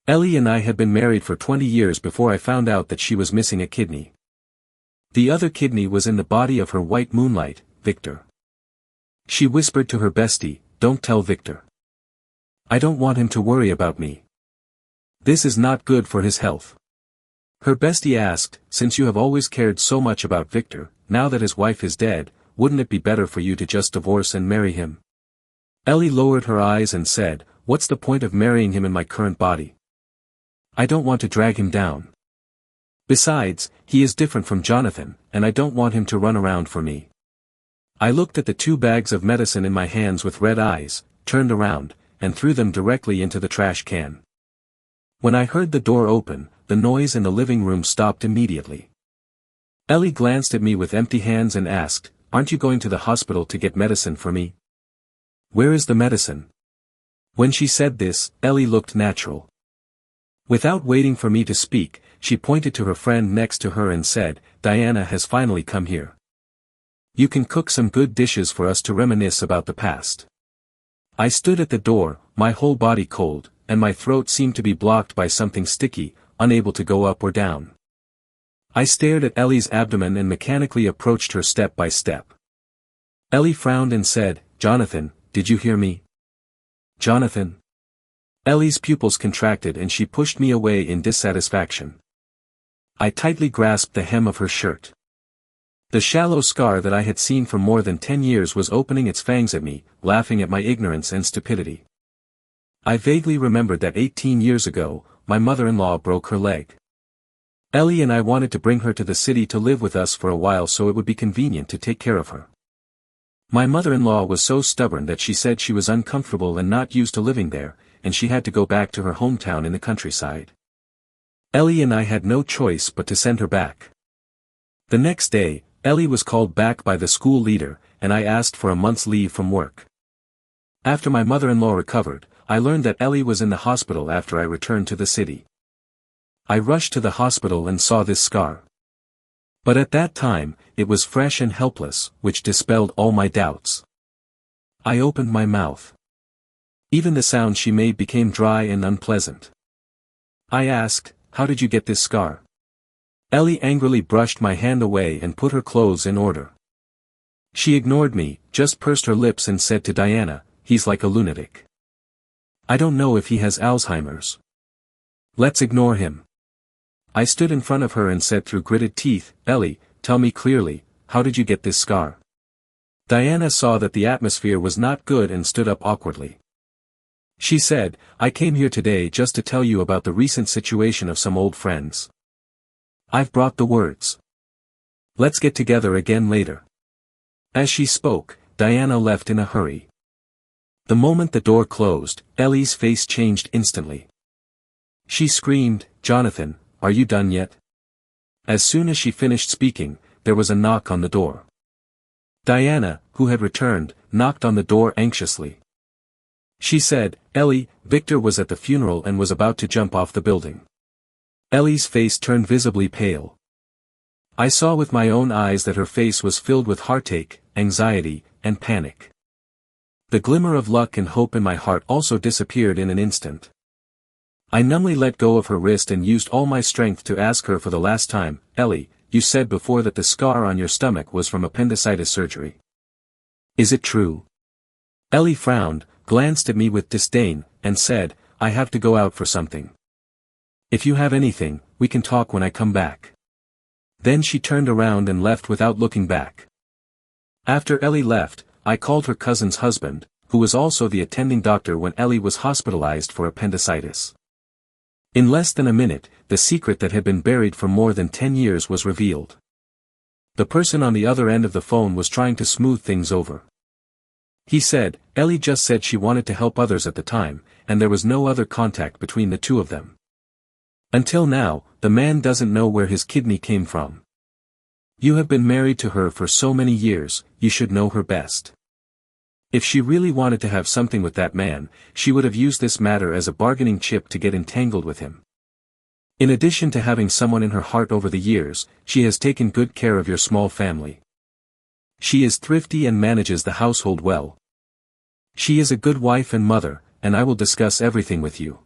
Ellie and I had been married for 20 years before I found out that she was missing a kidney. The other kidney was in the body of her white moonlight, Victor. She whispered to her bestie, "Don't tell Victor. I don't want him to worry about me. This is not good for his health." Her bestie asked, "Since you have always cared so much about Victor, now that his wife is dead, wouldn't it be better for you to just divorce and marry him?" Ellie lowered her eyes and said, "What's the point of marrying him in my current body? I don't want to drag him down. Besides, he is different from Jonathan, and I don't want him to run around for me." I looked at the 2 bags of medicine in my hands with red eyes, turned around, and threw them directly into the trash can. When I heard the door open, the noise in the living room stopped immediately. Ellie glanced at me with empty hands and asked, "Aren't you going to the hospital to get medicine for me? Where is the medicine?" When she said this, Ellie looked natural. Without waiting for me to speak, she pointed to her friend next to her and said, "Diana has finally come here. You can cook some good dishes for us to reminisce about the past." I stood at the door, my whole body cold, and my throat seemed to be blocked by something sticky, unable to go up or down. I stared at Ellie's abdomen and mechanically approached her step by step. Ellie frowned and said, "Jonathan, did you hear me? Jonathan?" Ellie's pupils contracted and she pushed me away in dissatisfaction. I tightly grasped the hem of her shirt. The shallow scar that I had seen for more than 10 years was opening its fangs at me, laughing at my ignorance and stupidity. I vaguely remembered that 18 years ago, my mother-in-law broke her leg. Ellie and I wanted to bring her to the city to live with us for a while so it would be convenient to take care of her. My mother-in-law was so stubborn that she said she was uncomfortable and not used to living there, and she had to go back to her hometown in the countryside. Ellie and I had no choice but to send her back. The next day, Ellie was called back by the school leader, and I asked for a month's leave from work. After my mother-in-law recovered, I learned that Ellie was in the hospital after I returned to the city. I rushed to the hospital and saw this scar. But at that time, it was fresh and helpless, which dispelled all my doubts. I opened my mouth. Even the sound she made became dry and unpleasant. I asked, "How did you get this scar?" Ellie angrily brushed my hand away and put her clothes in order. She ignored me, just pursed her lips and said to Diana, "He's like a lunatic. I don't know if he has Alzheimer's. Let's ignore him." I stood in front of her and said through gritted teeth, "Ellie, tell me clearly, how did you get this scar?" Diana saw that the atmosphere was not good and stood up awkwardly. She said, "I came here today just to tell you about the recent situation of some old friends. I've brought the words. Let's get together again later." As she spoke, Diana left in a hurry. The moment the door closed, Ellie's face changed instantly. She screamed, "Jonathan, are you done yet?" As soon as she finished speaking, there was a knock on the door. Diana, who had returned, knocked on the door anxiously. She said, "Ellie, Victor was at the funeral and was about to jump off the building." Ellie's face turned visibly pale. I saw with my own eyes that her face was filled with heartache, anxiety, and panic. The glimmer of luck and hope in my heart also disappeared in an instant. I numbly let go of her wrist and used all my strength to ask her for the last time, "Ellie, you said before that the scar on your stomach was from appendicitis surgery. Is it true?" Ellie frowned, glanced at me with disdain, and said, "I have to go out for something. If you have anything, we can talk when I come back." Then she turned around and left without looking back. After Ellie left, I called her cousin's husband, who was also the attending doctor when Ellie was hospitalized for appendicitis. In less than a minute, the secret that had been buried for more than 10 years was revealed. The person on the other end of the phone was trying to smooth things over. He said, "Ellie just said she wanted to help others at the time, and there was no other contact between the two of them. Until now, the man doesn't know where his kidney came from. You have been married to her for so many years, you should know her best. If she really wanted to have something with that man, she would have used this matter as a bargaining chip to get entangled with him. In addition to having someone in her heart over the years, she has taken good care of your small family. She is thrifty and manages the household well. She is a good wife and mother, and I will discuss everything with you.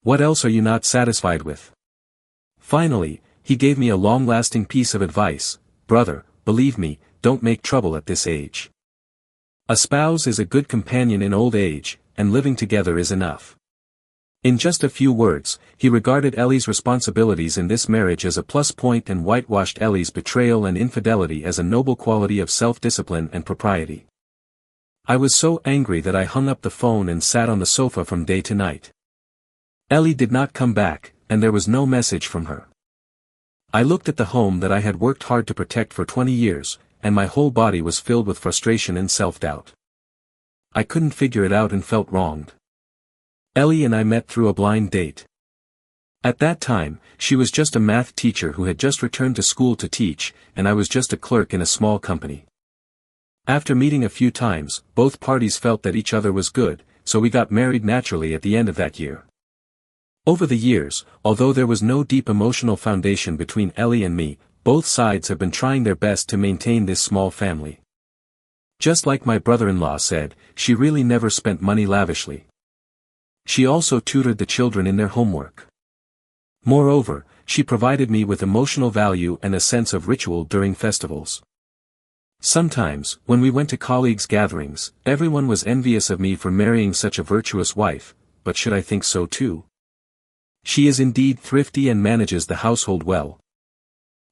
What else are you not satisfied with? Finally, he gave me a long-lasting piece of advice: brother, believe me, don't make trouble at this age. A spouse is a good companion in old age, and living together is enough. In just a few words, he regarded Ellie's responsibilities in this marriage as a plus point and whitewashed Ellie's betrayal and infidelity as a noble quality of self-discipline and propriety. I was so angry that I hung up the phone and sat on the sofa from day to night. Ellie did not come back, and there was no message from her. I looked at the home that I had worked hard to protect for 20 years, and my whole body was filled with frustration and self-doubt. I couldn't figure it out and felt wronged. Ellie and I met through a blind date. At that time, she was just a math teacher who had just returned to school to teach, and I was just a clerk in a small company. After meeting a few times, both parties felt that each other was good, so we got married naturally at the end of that year. Over the years, although there was no deep emotional foundation between Ellie and me, both sides have been trying their best to maintain this small family. Just like my brother-in-law said, she really never spent money lavishly. She also tutored the children in their homework. Moreover, she provided me with emotional value and a sense of ritual during festivals. Sometimes, when we went to colleagues' gatherings, everyone was envious of me for marrying such a virtuous wife, but should I think so too? She is indeed thrifty and manages the household well.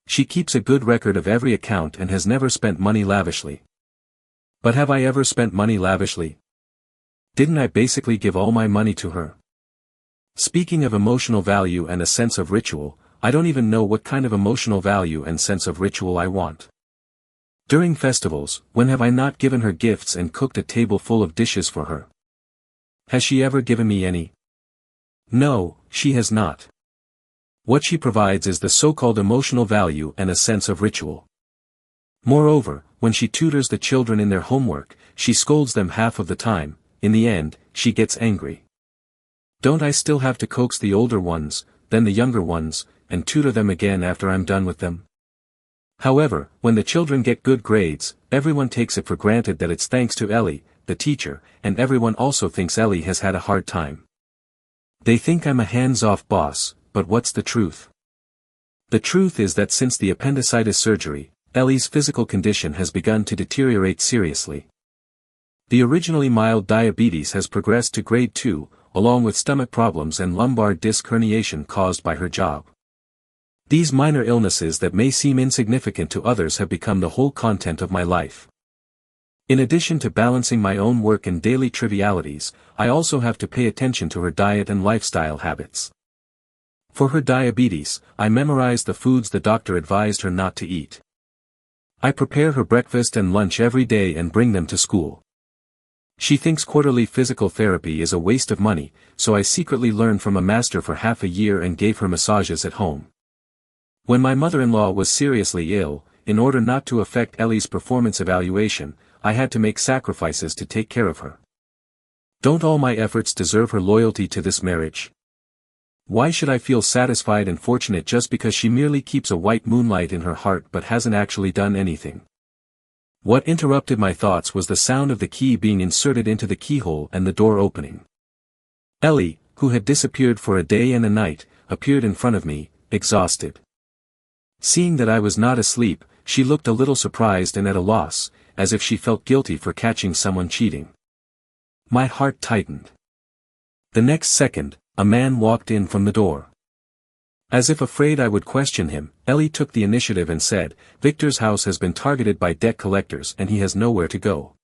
She keeps a good record of every account and has never spent money lavishly. But have I ever spent money lavishly? Didn't I basically give all my money to her? Speaking of emotional value and a sense of ritual, I don't even know what kind of emotional value and sense of ritual I want. During festivals, when have I not given her gifts and cooked a table full of dishes for her? Has she ever given me any? No, she has not. What she provides is the so-called emotional value and a sense of ritual. Moreover, when she tutors the children in their homework, she scolds them half of the time. In the end, she gets angry. Don't I still have to coax the older ones, then the younger ones, and tutor them again after I'm done with them? However, when the children get good grades, everyone takes it for granted that it's thanks to Ellie, the teacher, and everyone also thinks Ellie has had a hard time. They think I'm a hands-off boss, but what's the truth? The truth is that since the appendicitis surgery, Ellie's physical condition has begun to deteriorate seriously. The originally mild diabetes has progressed to grade 2, along with stomach problems and lumbar disc herniation caused by her job. These minor illnesses that may seem insignificant to others have become the whole content of my life. In addition to balancing my own work and daily trivialities, I also have to pay attention to her diet and lifestyle habits. For her diabetes, I memorized the foods the doctor advised her not to eat. I prepare her breakfast and lunch every day and bring them to school. She thinks quarterly physical therapy is a waste of money, so I secretly learned from a master for half a year and gave her massages at home. When my mother-in-law was seriously ill, in order not to affect Ellie's performance evaluation, I had to make sacrifices to take care of her. Don't all my efforts deserve her loyalty to this marriage? Why should I feel satisfied and fortunate just because she merely keeps a white moonlight in her heart but hasn't actually done anything? What interrupted my thoughts was the sound of the key being inserted into the keyhole and the door opening. Ellie, who had disappeared for a day and a night, appeared in front of me, exhausted. Seeing that I was not asleep, she looked a little surprised and at a loss, as if she felt guilty for catching someone cheating. My heart tightened. The next second, a man walked in from the door. As if afraid I would question him, Ellie took the initiative and said, "Victor's house has been targeted by debt collectors and he has nowhere to go."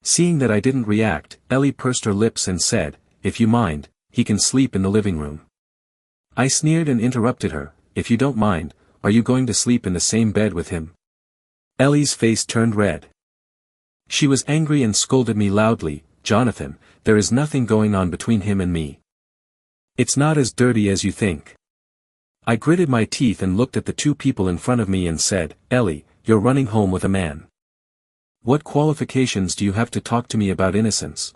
Seeing that I didn't react, Ellie pursed her lips and said, "If you mind, he can sleep in the living room." I sneered and interrupted her, "If you don't mind, are you going to sleep in the same bed with him?" Ellie's face turned red. She was angry and scolded me loudly, "Jonathan, there is nothing going on between him and me. It's not as dirty as you think." I gritted my teeth and looked at the two people in front of me and said, "Ellie, you're running home with a man. What qualifications do you have to talk to me about innocence?"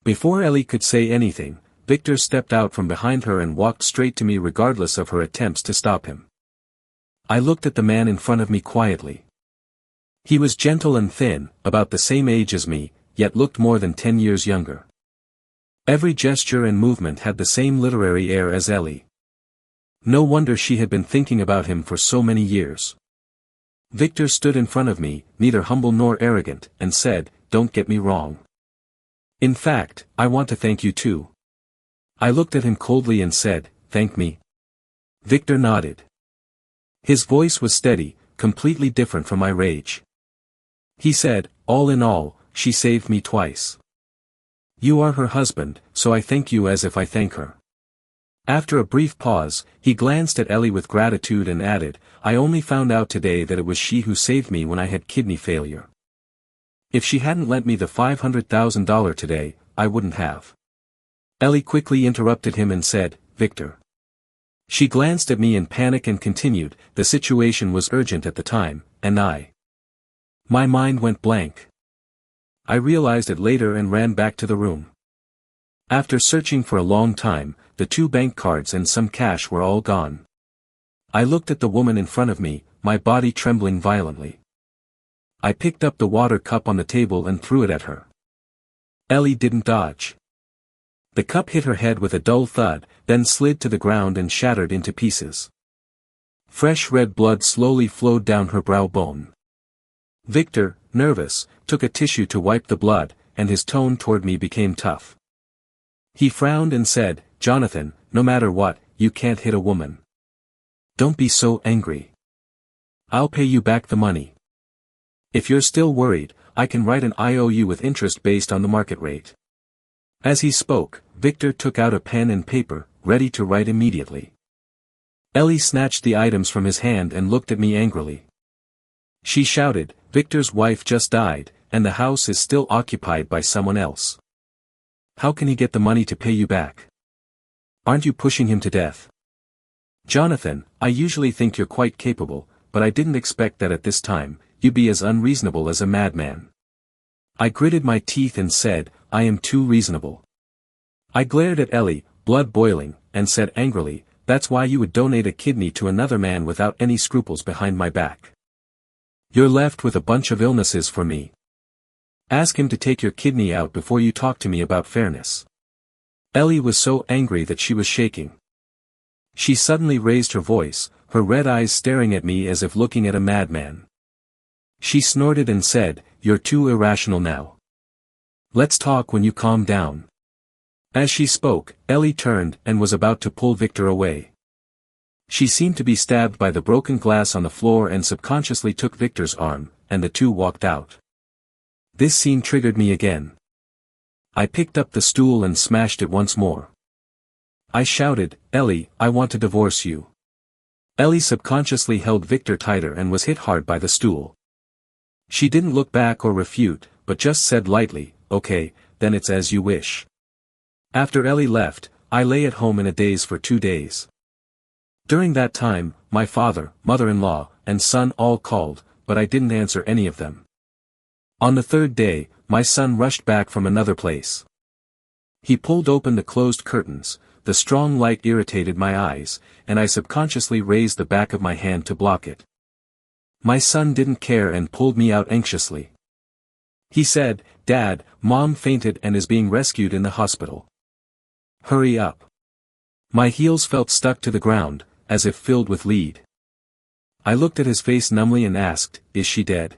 Before Ellie could say anything, Victor stepped out from behind her and walked straight to me regardless of her attempts to stop him. I looked at the man in front of me quietly. He was gentle and thin, about the same age as me, yet looked more than 10 years younger. Every gesture and movement had the same literary air as Ellie. No wonder she had been thinking about him for so many years. Victor stood in front of me, neither humble nor arrogant, and said, "Don't get me wrong. In fact, I want to thank you too." I looked at him coldly and said, "Thank me?" Victor nodded. His voice was steady, completely different from my rage. He said, "All in all, she saved me twice. You are her husband, so I thank you as if I thank her." After a brief pause, he glanced at Ellie with gratitude and added, "I only found out today that it was she who saved me when I had kidney failure. If she hadn't lent me the $500,000 today, I wouldn't have." Ellie quickly interrupted him and said, "Victor." She glanced at me in panic and continued, "The situation was urgent at the time, and my mind went blank. I realized it later and ran back to the room. After searching for a long time, the 2 bank cards and some cash were all gone. I looked at the woman in front of me, my body trembling violently. I picked up the water cup on the table and threw it at her. Ellie didn't dodge. The cup hit her head with a dull thud, then slid to the ground and shattered into pieces. Fresh red blood slowly flowed down her brow bone. Victor, nervous, took a tissue to wipe the blood, and his tone toward me became tough. He frowned and said, "Jonathan, no matter what, you can't hit a woman. Don't be so angry. I'll pay you back the money. If you're still worried, I can write an IOU with interest based on the market rate." As he spoke, Victor took out a pen and paper, ready to write immediately. Ellie snatched the items from his hand and looked at me angrily. She shouted, "Victor's wife just died, and the house is still occupied by someone else. How can he get the money to pay you back? Aren't you pushing him to death? Jonathan, I usually think you're quite capable, but I didn't expect that at this time, you'd be as unreasonable as a madman." I gritted my teeth and said, "I am too reasonable." I glared at Ellie, blood boiling, and said angrily, "That's why you would donate a kidney to another man without any scruples behind my back. You're left with a bunch of illnesses for me. Ask him to take your kidney out before you talk to me about fairness." Ellie was so angry that she was shaking. She suddenly raised her voice, her red eyes staring at me as if looking at a madman. She snorted and said, "You're too irrational now. Let's talk when you calm down." As she spoke, Ellie turned and was about to pull Victor away. She seemed to be stabbed by the broken glass on the floor and subconsciously took Victor's arm, and the two walked out. This scene triggered me again. I picked up the stool and smashed it once more. I shouted, "Ellie, I want to divorce you." Ellie subconsciously held Victor tighter and was hit hard by the stool. She didn't look back or refute, but just said lightly, "Okay, then it's as you wish." After Ellie left, I lay at home in a daze for 2 days. During that time, my father, mother-in-law, and son all called, but I didn't answer any of them. On the 3rd day, my son rushed back from another place. He pulled open the closed curtains, the strong light irritated my eyes, and I subconsciously raised the back of my hand to block it. My son didn't care and pulled me out anxiously. He said, "Dad, Mom fainted and is being rescued in the hospital. Hurry up." My heels felt stuck to the ground, as if filled with lead. I looked at his face numbly and asked, "Is she dead?"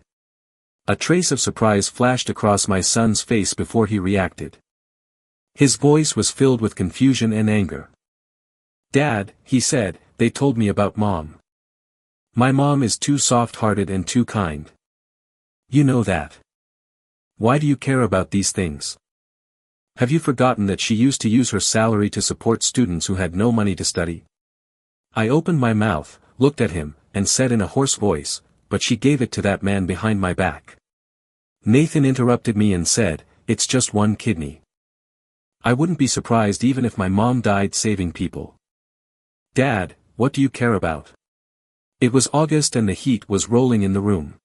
A trace of surprise flashed across my son's face before he reacted. His voice was filled with confusion and anger. "Dad," he said, "they told me about Mom. My mom is too soft-hearted and too kind. You know that. Why do you care about these things? Have you forgotten that she used to use her salary to support students who had no money to study?" I opened my mouth, looked at him, and said in a hoarse voice, "But she gave it to that man behind my back." Nathan interrupted me and said, "It's just 1 kidney. I wouldn't be surprised even if my mom died saving people." "Dad, what do you care about?" It was August and the heat was rolling in the room.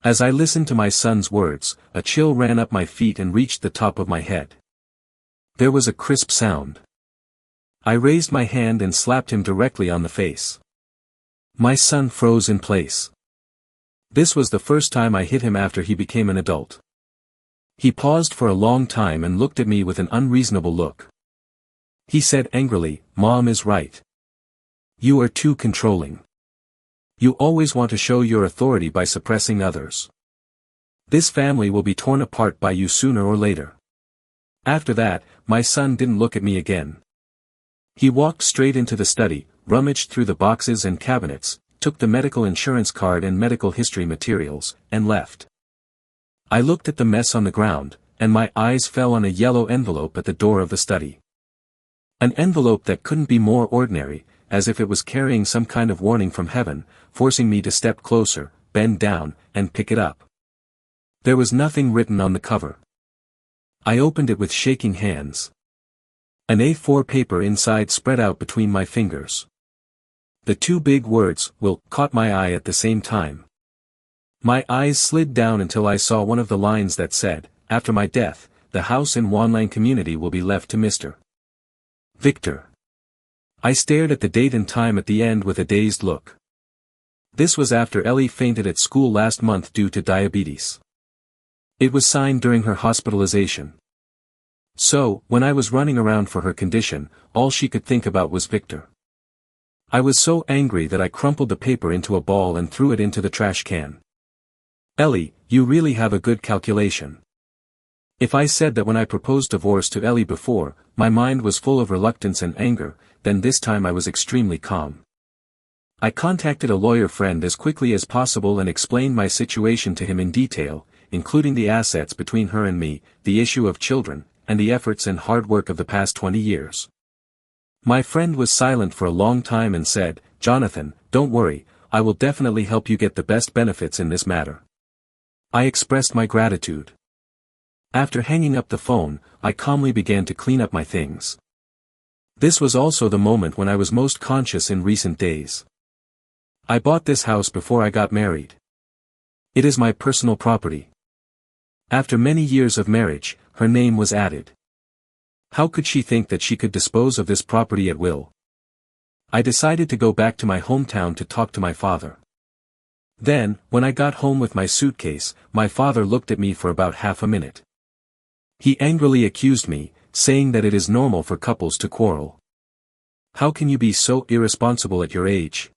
As I listened to my son's words, a chill ran up my feet and reached the top of my head. There was a crisp sound. I raised my hand and slapped him directly on the face. My son froze in place. This was the first time I hit him after he became an adult. He paused for a long time and looked at me with an unreasonable look. He said angrily, "Mom is right. You are too controlling. You always want to show your authority by suppressing others. This family will be torn apart by you sooner or later." After that, my son didn't look at me again. He walked straight into the study, rummaged through the boxes and cabinets, took the medical insurance card and medical history materials, and left. I looked at the mess on the ground, and my eyes fell on a yellow envelope at the door of the study. An envelope that couldn't be more ordinary, as if it was carrying some kind of warning from heaven, forcing me to step closer, bend down, and pick it up. There was nothing written on the cover. I opened it with shaking hands. An A4 paper inside spread out between my fingers. The two big words, "will," caught my eye at the same time. My eyes slid down until I saw one of the lines that said, "After my death, the house in Wanlang community will be left to Mr. Victor." I stared at the date and time at the end with a dazed look. This was after Ellie fainted at school last month due to diabetes. It was signed during her hospitalization. So, when I was running around for her condition, all she could think about was Victor. I was so angry that I crumpled the paper into a ball and threw it into the trash can. "Ellie, you really have a good calculation." If I said that when I proposed divorce to Ellie before, my mind was full of reluctance and anger, then this time I was extremely calm. I contacted a lawyer friend as quickly as possible and explained my situation to him in detail, including the assets between her and me, the issue of children, and the efforts and hard work of the past 20 years. My friend was silent for a long time and said, "Jonathan, don't worry, I will definitely help you get the best benefits in this matter." I expressed my gratitude. After hanging up the phone, I calmly began to clean up my things. This was also the moment when I was most conscious in recent days. I bought this house before I got married. It is my personal property. After many years of marriage, her name was added. How could she think that she could dispose of this property at will? I decided to go back to my hometown to talk to my father. Then, when I got home with my suitcase, my father looked at me for about half a minute. He angrily accused me, saying that it is normal for couples to quarrel. How can you be so irresponsible at your age?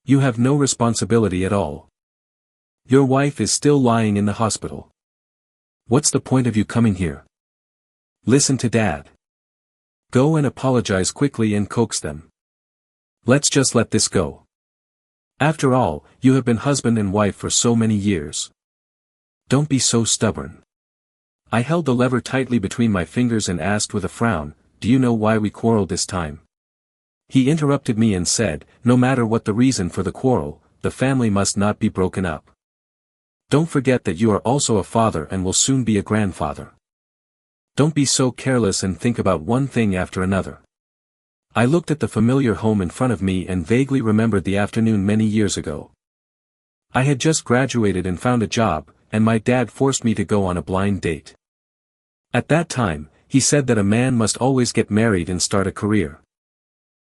You have no responsibility at all. Your wife is still lying in the hospital. What's the point of you coming here? Listen to Dad. Go and apologize quickly and coax them. Let's just let this go. After all, you have been husband and wife for so many years. Don't be so stubborn. I held the lever tightly between my fingers and asked with a frown, "Do you know why we quarreled this time?" He interrupted me and said, "No matter what the reason for the quarrel, the family must not be broken up. Don't forget that you are also a father and will soon be a grandfather. Don't be so careless and think about one thing after another." I looked at the familiar home in front of me and vaguely remembered the afternoon many years ago. I had just graduated and found a job, and my dad forced me to go on a blind date. At that time, he said that a man must always get married and start a career.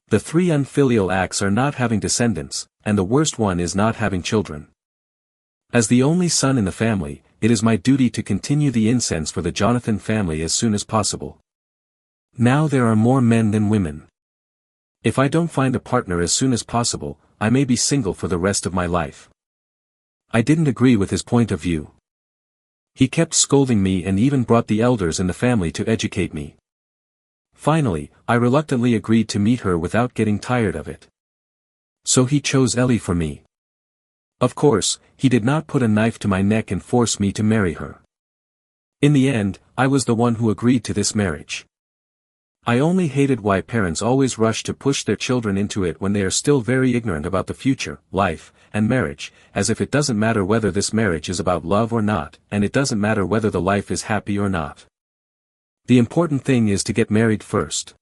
The three unfilial acts are not having descendants, and the worst one is not having children. As the only son in the family, it is my duty to continue the incense for the Jonathan family as soon as possible. Now there are more men than women. If I don't find a partner as soon as possible, I may be single for the rest of my life. I didn't agree with his point of view. He kept scolding me and even brought the elders in the family to educate me. Finally, I reluctantly agreed to meet her without getting tired of it. So he chose Ellie for me. Of course, he did not put a knife to my neck and force me to marry her. In the end, I was the one who agreed to this marriage. I only hated why parents always rush to push their children into it when they are still very ignorant about the future, life, and marriage, as if it doesn't matter whether this marriage is about love or not, and it doesn't matter whether the life is happy or not. The important thing is to get married first.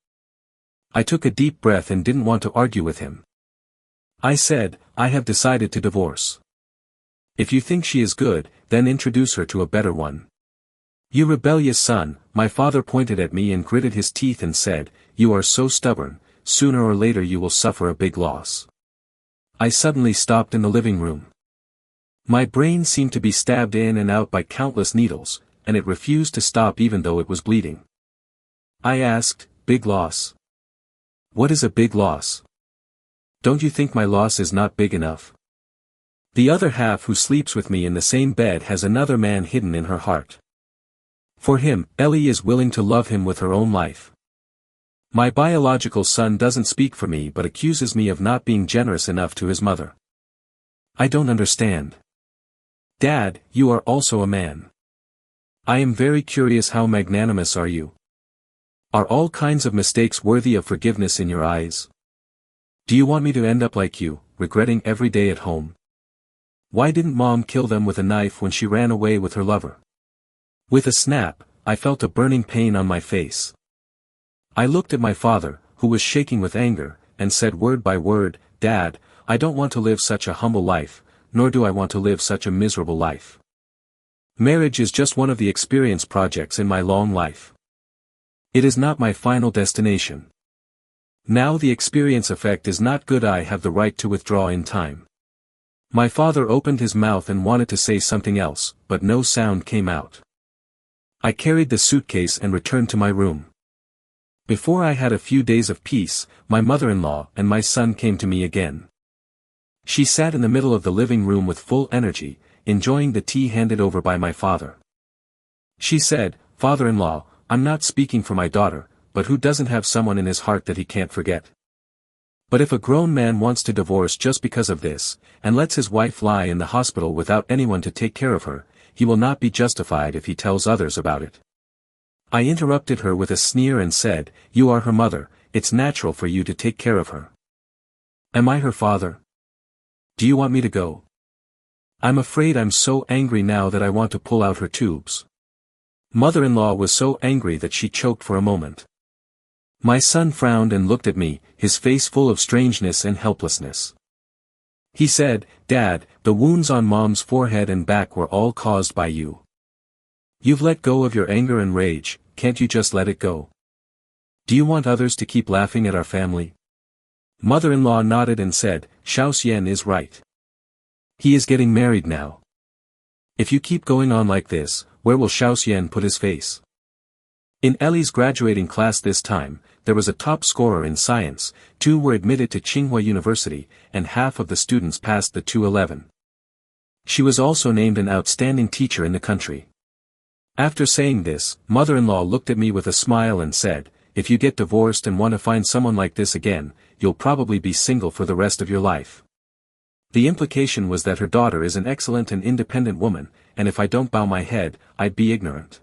I took a deep breath and didn't want to argue with him. I said, "I have decided to divorce. If you think she is good, then introduce her to a better one." "You rebellious son," my father pointed at me and gritted his teeth and said, "You are so stubborn, sooner or later you will suffer a big loss." I suddenly stopped in the living room. My brain seemed to be stabbed in and out by countless needles, and it refused to stop even though it was bleeding. I asked, big loss? What is a big loss? Don't you think my loss is not big enough? The other half who sleeps with me in the same bed has another man hidden in her heart. For him, Ellie is willing to love him with her own life. My biological son doesn't speak for me but accuses me of not being generous enough to his mother. I don't understand. Dad, you are also a man. I am very curious, how magnanimous are you? Are all kinds of mistakes worthy of forgiveness in your eyes? Do you want me to end up like you, regretting every day at home? Why didn't Mom kill them with a knife when she ran away with her lover? With a snap, I felt a burning pain on my face. I looked at my father, who was shaking with anger, and said word by word, Dad, I don't want to live such a humble life, nor do I want to live such a miserable life. Marriage is just one of the experience projects in my long life. It is not my final destination. Now the experience effect is not good. I have the right to withdraw in time. My father opened his mouth and wanted to say something else, but no sound came out. I carried the suitcase and returned to my room. Before I had a few days of peace, my mother-in-law and my son came to me again. She sat in the middle of the living room with full energy, enjoying the tea handed over by my father. She said, Father-in-law, I'm not speaking for my daughter, but who doesn't have someone in his heart that he can't forget? But if a grown man wants to divorce just because of this, and lets his wife lie in the hospital without anyone to take care of her, he will not be justified if he tells others about it. I interrupted her with a sneer and said, You are her mother, it's natural for you to take care of her. Am I her father? Do you want me to go? I'm afraid I'm so angry now that I want to pull out her tubes. Mother-in-law was so angry that she choked for a moment. My son frowned and looked at me, his face full of strangeness and helplessness. He said, Dad, the wounds on Mom's forehead and back were all caused by you. You've let go of your anger and rage, can't you just let it go? Do you want others to keep laughing at our family? Mother-in-law nodded and said, Xiaoxian is right. He is getting married now. If you keep going on like this, where will Xiaoxian put his face? In Ellie's graduating class this time, there was a top scorer in science, 2 were admitted to Tsinghua University, and half of the students passed the 211. She was also named an outstanding teacher in the country. After saying this, mother-in-law looked at me with a smile and said, If you get divorced and want to find someone like this again, you'll probably be single for the rest of your life. The implication was that her daughter is an excellent and independent woman, and if I don't bow my head, I'd be ignorant.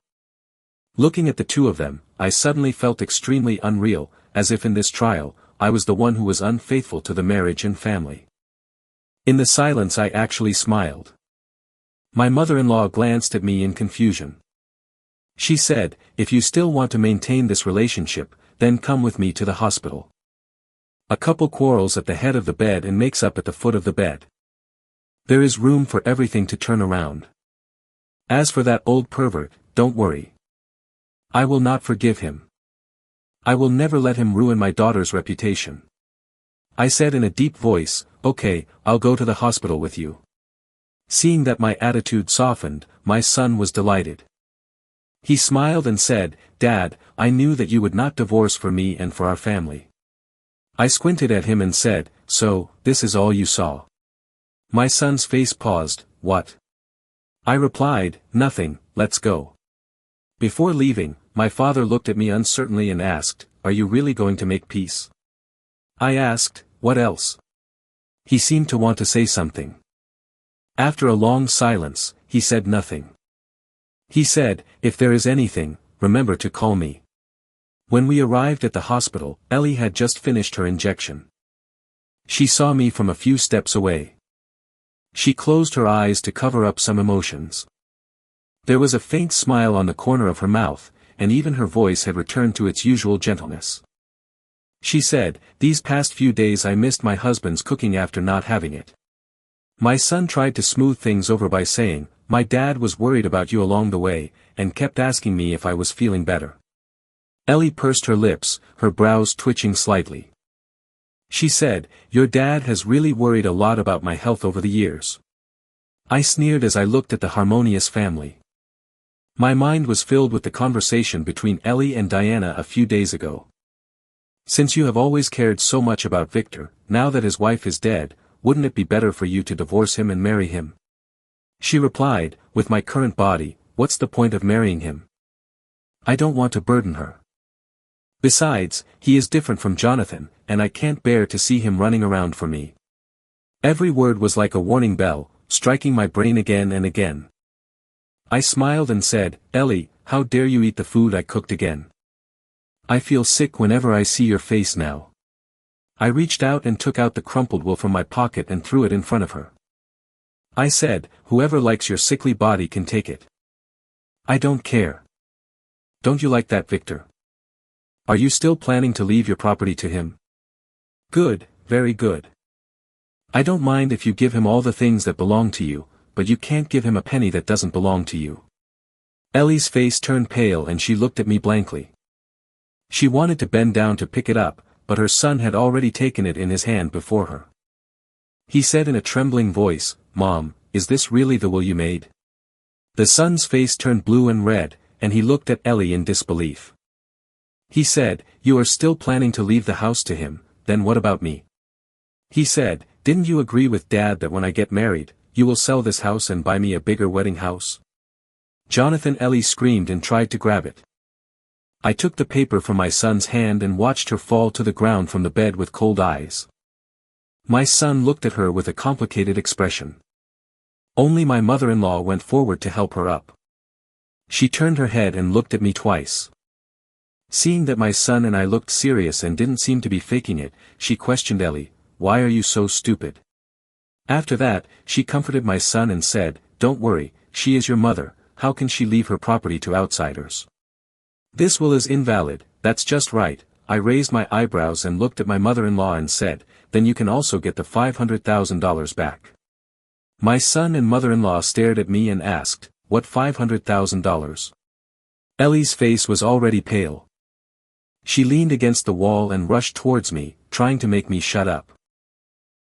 Looking at the two of them, I suddenly felt extremely unreal, as if in this trial, I was the one who was unfaithful to the marriage and family. In the silence I actually smiled. My mother-in-law glanced at me in confusion. She said, If you still want to maintain this relationship, then come with me to the hospital. A couple quarrels at the head of the bed and makes up at the foot of the bed. There is room for everything to turn around. As for that old pervert, don't worry. I will not forgive him. I will never let him ruin my daughter's reputation. I said in a deep voice, Okay, I'll go to the hospital with you. Seeing that my attitude softened, my son was delighted. He smiled and said, Dad, I knew that you would not divorce for me and for our family. I squinted at him and said, So, this is all you saw? My son's face paused, What? I replied, Nothing, let's go. Before leaving, my father looked at me uncertainly and asked, Are you really going to make peace? I asked, What else? He seemed to want to say something. After a long silence, he said nothing. He said, If there is anything, remember to call me. When we arrived at the hospital, Ellie had just finished her injection. She saw me from a few steps away. She closed her eyes to cover up some emotions. There was a faint smile on the corner of her mouth, and even her voice had returned to its usual gentleness. She said, These past few days I missed my husband's cooking after not having it. My son tried to smooth things over by saying, My dad was worried about you along the way, and kept asking me if I was feeling better. Ellie pursed her lips, her brows twitching slightly. She said, Your dad has really worried a lot about my health over the years. I sneered as I looked at the harmonious family. My mind was filled with the conversation between Ellie and Diana a few days ago. Since you have always cared so much about Victor, now that his wife is dead, wouldn't it be better for you to divorce him and marry him? She replied, with my current body, what's the point of marrying him? I don't want to burden her. Besides, he is different from Jonathan, and I can't bear to see him running around for me. Every word was like a warning bell, striking my brain again and again. I smiled and said, Ellie, how dare you eat the food I cooked again? I feel sick whenever I see your face now. I reached out and took out the crumpled wool from my pocket and threw it in front of her. I said, whoever likes your sickly body can take it. I don't care. Don't you like that, Victor? Are you still planning to leave your property to him? Good, very good. I don't mind if you give him all the things that belong to you, but you can't give him a penny that doesn't belong to you. Ellie's face turned pale and she looked at me blankly. She wanted to bend down to pick it up, but her son had already taken it in his hand before her. He said in a trembling voice, Mom, is this really the will you made? The son's face turned blue and red, and he looked at Ellie in disbelief. He said, you are still planning to leave the house to him, then what about me? He said, didn't you agree with Dad that when I get married, you will sell this house and buy me a bigger wedding house? Jonathan, Ellie screamed and tried to grab it. I took the paper from my son's hand and watched her fall to the ground from the bed with cold eyes. My son looked at her with a complicated expression. Only my mother-in-law went forward to help her up. She turned her head and looked at me twice. Seeing that my son and I looked serious and didn't seem to be faking it, she questioned Ellie, why are you so stupid? After that, she comforted my son and said, don't worry, she is your mother, how can she leave her property to outsiders? This will is invalid, that's just right. I raised my eyebrows and looked at my mother-in-law and said, then you can also get the $500,000 back. My son and mother-in-law stared at me and asked, what $500,000? Ellie's face was already pale. She leaned against the wall and rushed towards me, trying to make me shut up.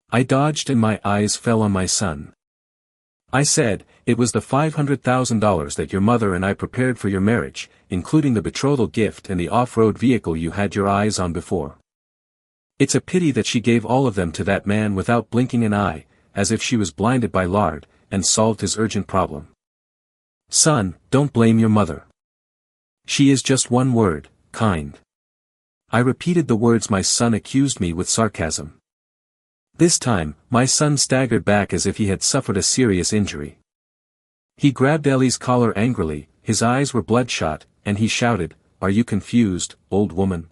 I dodged and my eyes fell on my son. I said, it was the $500,000 that your mother and I prepared for your marriage, including the betrothal gift and the off-road vehicle you had your eyes on before. It's a pity that she gave all of them to that man without blinking an eye, as if she was blinded by lard, and solved his urgent problem. Son, don't blame your mother. She is just one word, kind. I repeated the words my son accused me with sarcasm. This time, my son staggered back as if he had suffered a serious injury. He grabbed Ellie's collar angrily, his eyes were bloodshot, and he shouted, are you confused, old woman?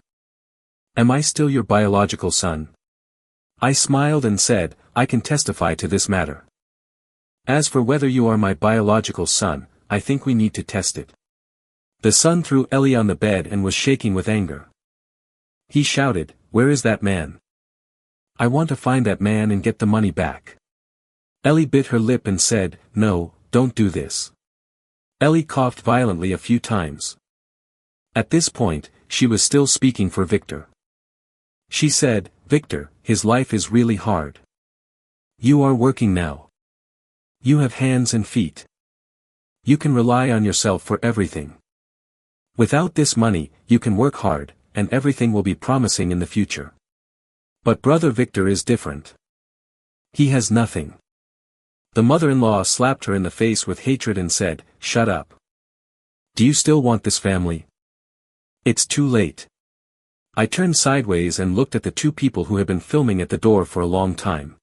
Am I still your biological son? I smiled and said, I can testify to this matter. As for whether you are my biological son, I think we need to test it. The son threw Ellie on the bed and was shaking with anger. He shouted, where is that man? I want to find that man and get the money back. Ellie bit her lip and said, no, don't do this. Ellie coughed violently a few times. At this point, she was still speaking for Victor. She said, Victor, his life is really hard. You are working now. You have hands and feet. You can rely on yourself for everything. Without this money, you can work hard, and everything will be promising in the future. But brother Victor is different. He has nothing. The mother-in-law slapped her in the face with hatred and said, shut up. Do you still want this family? It's too late. I turned sideways and looked at the two people who had been filming at the door for a long time.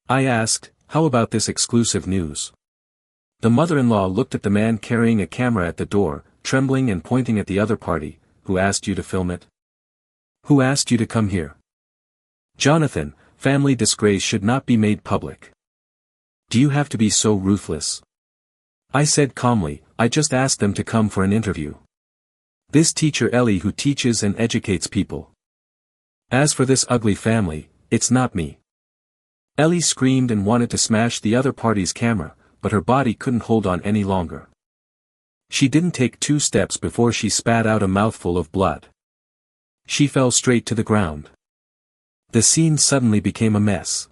I asked, how about this exclusive news? The mother-in-law looked at the man carrying a camera at the door, trembling and pointing at the other party. Who asked you to film it? Who asked you to come here? Jonathan, family disgrace should not be made public. Do you have to be so ruthless? I said calmly, I just asked them to come for an interview. This teacher Ellie who teaches and educates people. As for this ugly family, it's not me. Ellie screamed and wanted to smash the other party's camera, but her body couldn't hold on any longer. She didn't take 2 steps before she spat out a mouthful of blood. She fell straight to the ground. The scene suddenly became a mess.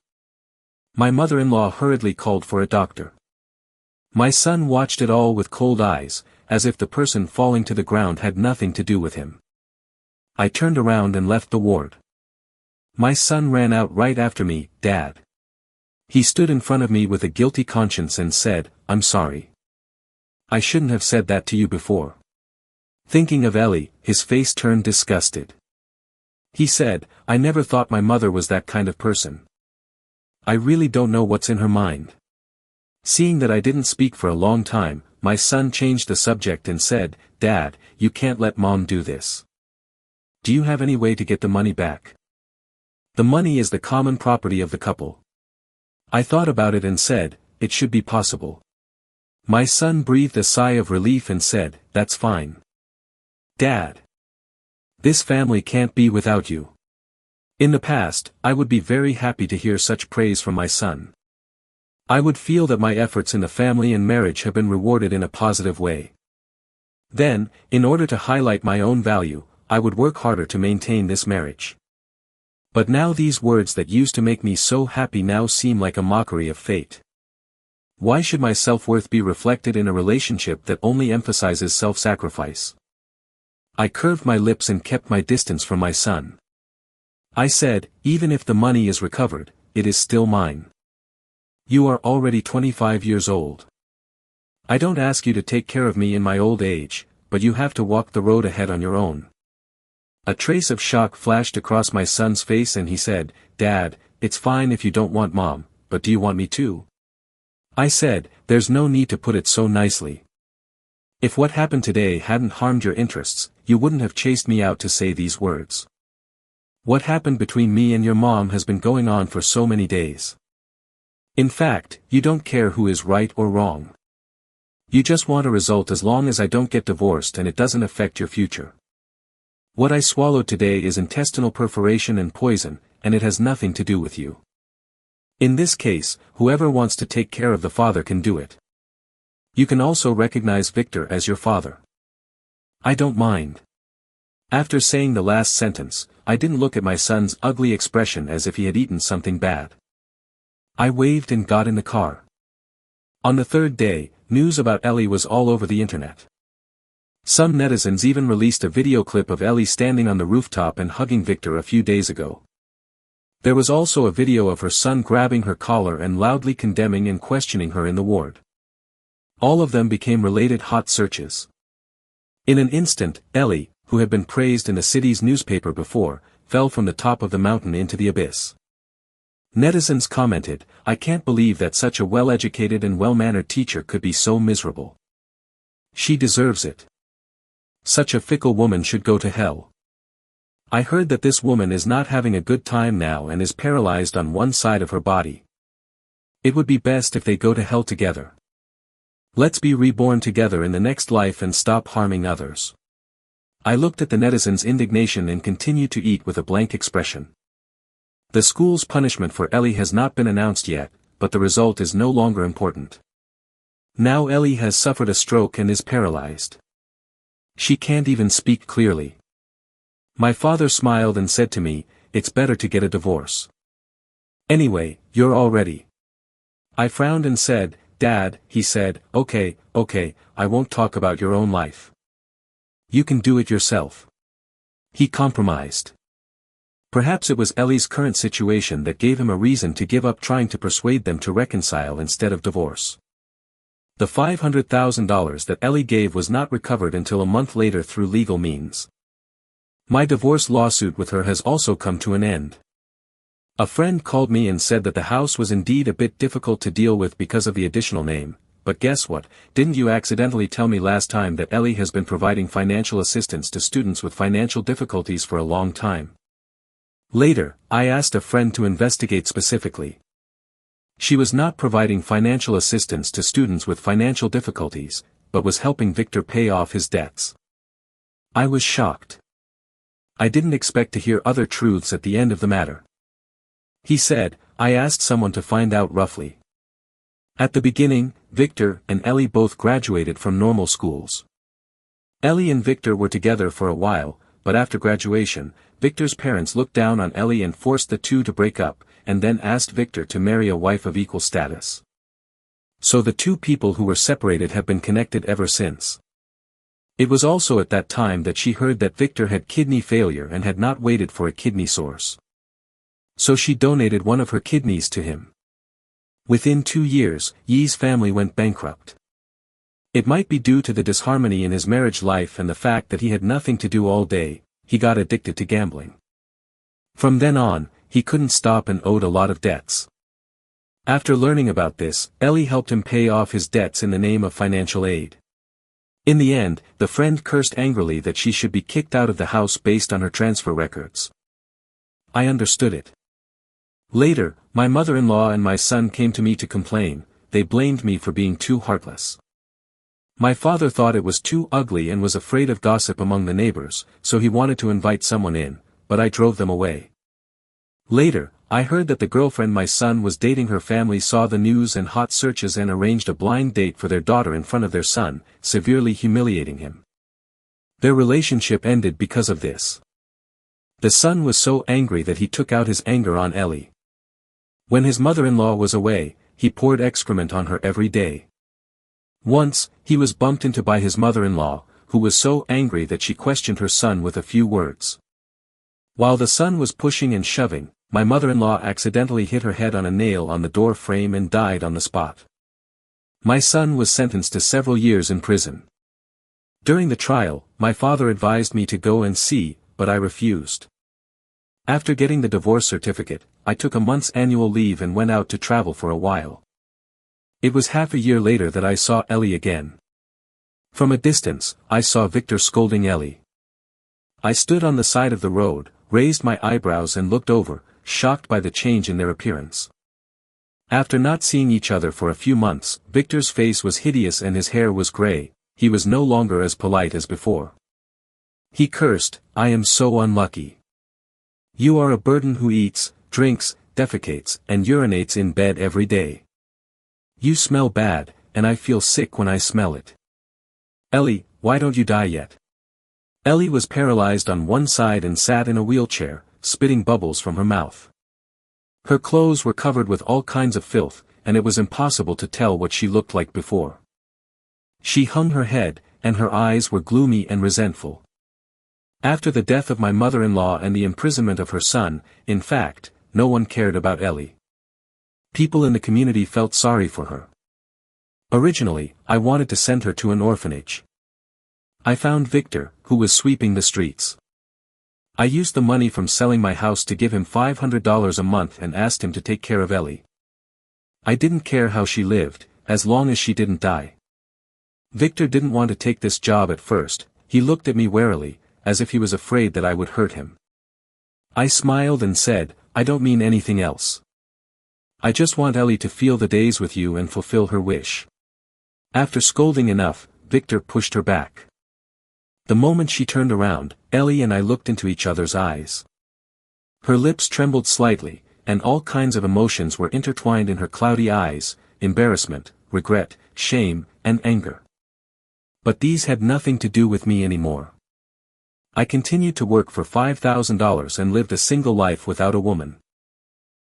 My mother-in-law hurriedly called for a doctor. My son watched it all with cold eyes, as if the person falling to the ground had nothing to do with him. I turned around and left the ward. My son ran out right after me, Dad. He stood in front of me with a guilty conscience and said, "I'm sorry. I shouldn't have said that to you before." Thinking of Ellie, his face turned disgusted. He said, "I never thought my mother was that kind of person. I really don't know what's in her mind." Seeing that I didn't speak for a long time, my son changed the subject and said, "Dad, you can't let Mom do this. Do you have any way to get the money back? The money is the common property of the couple." I thought about it and said, "It should be possible." My son breathed a sigh of relief and said, "That's fine. Dad. This family can't be without you." In the past, I would be very happy to hear such praise from my son. I would feel that my efforts in the family and marriage have been rewarded in a positive way. Then, in order to highlight my own value, I would work harder to maintain this marriage. But now these words that used to make me so happy now seem like a mockery of fate. Why should my self-worth be reflected in a relationship that only emphasizes self-sacrifice? I curved my lips and kept my distance from my son. I said, "Even if the money is recovered, it is still mine. You are already 25 years old. I don't ask you to take care of me in my old age, but you have to walk the road ahead on your own." A trace of shock flashed across my son's face and he said, "Dad, it's fine if you don't want Mom, but do you want me to?" I said, "There's no need to put it so nicely. If what happened today hadn't harmed your interests, you wouldn't have chased me out to say these words. What happened between me and your mom has been going on for so many days. In fact, you don't care who is right or wrong. You just want a result as long as I don't get divorced and it doesn't affect your future. What I swallowed today is intestinal perforation and poison, and it has nothing to do with you. In this case, whoever wants to take care of the father can do it. You can also recognize Victor as your father. I don't mind." After saying the last sentence, I didn't look at my son's ugly expression as if he had eaten something bad. I waved and got in the car. On the third day, news about Ellie was all over the internet. Some netizens even released a video clip of Ellie standing on the rooftop and hugging Victor a few days ago. There was also a video of her son grabbing her collar and loudly condemning and questioning her in the ward. All of them became related hot searches. In an instant, Ellie, who had been praised in the city's newspaper before, fell from the top of the mountain into the abyss. Netizens commented, "I can't believe that such a well-educated and well-mannered teacher could be so miserable. She deserves it. Such a fickle woman should go to hell. I heard that this woman is not having a good time now and is paralyzed on one side of her body. It would be best if they go to hell together. Let's be reborn together in the next life and stop harming others." I looked at the netizens' indignation and continued to eat with a blank expression. The school's punishment for Ellie has not been announced yet, but the result is no longer important. Now Ellie has suffered a stroke and is paralyzed. She can't even speak clearly. My father smiled and said to me, "It's better to get a divorce. Anyway, you're all ready." I frowned and said, "Dad," he said, okay, I won't talk about your own life. You can do it yourself." He compromised. Perhaps it was Ellie's current situation that gave him a reason to give up trying to persuade them to reconcile instead of divorce. The $500,000 that Ellie gave was not recovered until a month later through legal means. My divorce lawsuit with her has also come to an end. A friend called me and said that the house was indeed a bit difficult to deal with because of the additional name, but guess what, didn't you accidentally tell me last time that Ellie has been providing financial assistance to students with financial difficulties for a long time? Later, I asked a friend to investigate specifically. She was not providing financial assistance to students with financial difficulties, but was helping Victor pay off his debts. I was shocked. I didn't expect to hear other truths at the end of the matter. He said, "I asked someone to find out roughly. At the beginning, Victor and Ellie both graduated from normal schools. Ellie and Victor were together for a while, but after graduation, Victor's parents looked down on Ellie and forced the two to break up, and then asked Victor to marry a wife of equal status. So the two people who were separated have been connected ever since. It was also at that time that she heard that Victor had kidney failure and had not waited for a kidney source. So she donated one of her kidneys to him. Within 2 years, Yi's family went bankrupt. It might be due to the disharmony in his marriage life and the fact that he had nothing to do all day. He got addicted to gambling. From then on, he couldn't stop and owed a lot of debts. After learning about this, Ellie helped him pay off his debts in the name of financial aid. In the end, the friend cursed angrily that she should be kicked out of the house based on her transfer records. I understood it. Later, my mother-in-law and my son came to me to complain. They blamed me for being too heartless. My father thought it was too ugly and was afraid of gossip among the neighbors, so he wanted to invite someone in, but I drove them away. Later, I heard that the girlfriend my son was dating her family saw the news and hot searches and arranged a blind date for their daughter in front of their son, severely humiliating him. Their relationship ended because of this. The son was so angry that he took out his anger on Ellie. When his mother-in-law was away, he poured excrement on her every day. Once, he was bumped into by his mother-in-law, who was so angry that she questioned her son with a few words. While the son was pushing and shoving, my mother-in-law accidentally hit her head on a nail on the door frame and died on the spot. My son was sentenced to several years in prison. During the trial, my father advised me to go and see, but I refused. After getting the divorce certificate, I took a month's annual leave and went out to travel for a while. It was half a year later that I saw Ellie again. From a distance, I saw Victor scolding Ellie. I stood on the side of the road, raised my eyebrows and looked over, shocked by the change in their appearance. After not seeing each other for a few months, Victor's face was hideous and his hair was gray. He was no longer as polite as before. He cursed, "I am so unlucky. You are a burden who eats, drinks, defecates, and urinates in bed every day. You smell bad, and I feel sick when I smell it. Ellie, why don't you die yet?" Ellie was paralyzed on one side and sat in a wheelchair, spitting bubbles from her mouth. Her clothes were covered with all kinds of filth, and it was impossible to tell what she looked like before. She hung her head, and her eyes were gloomy and resentful. After the death of my mother-in-law and the imprisonment of her son, in fact, no one cared about Ellie. People in the community felt sorry for her. Originally, I wanted to send her to an orphanage. I found Victor, who was sweeping the streets. I used the money from selling my house to give him $500 a month and asked him to take care of Ellie. I didn't care how she lived, as long as she didn't die. Victor didn't want to take this job at first. He looked at me warily, as if he was afraid that I would hurt him. I smiled and said, "I don't mean anything else. I just want Ellie to feel the days with you and fulfill her wish." After scolding enough, Victor pushed her back. The moment she turned around, Ellie and I looked into each other's eyes. Her lips trembled slightly, and all kinds of emotions were intertwined in her cloudy eyes: embarrassment, regret, shame, and anger. But these had nothing to do with me anymore. I continued to work for $5,000 and lived a single life without a woman.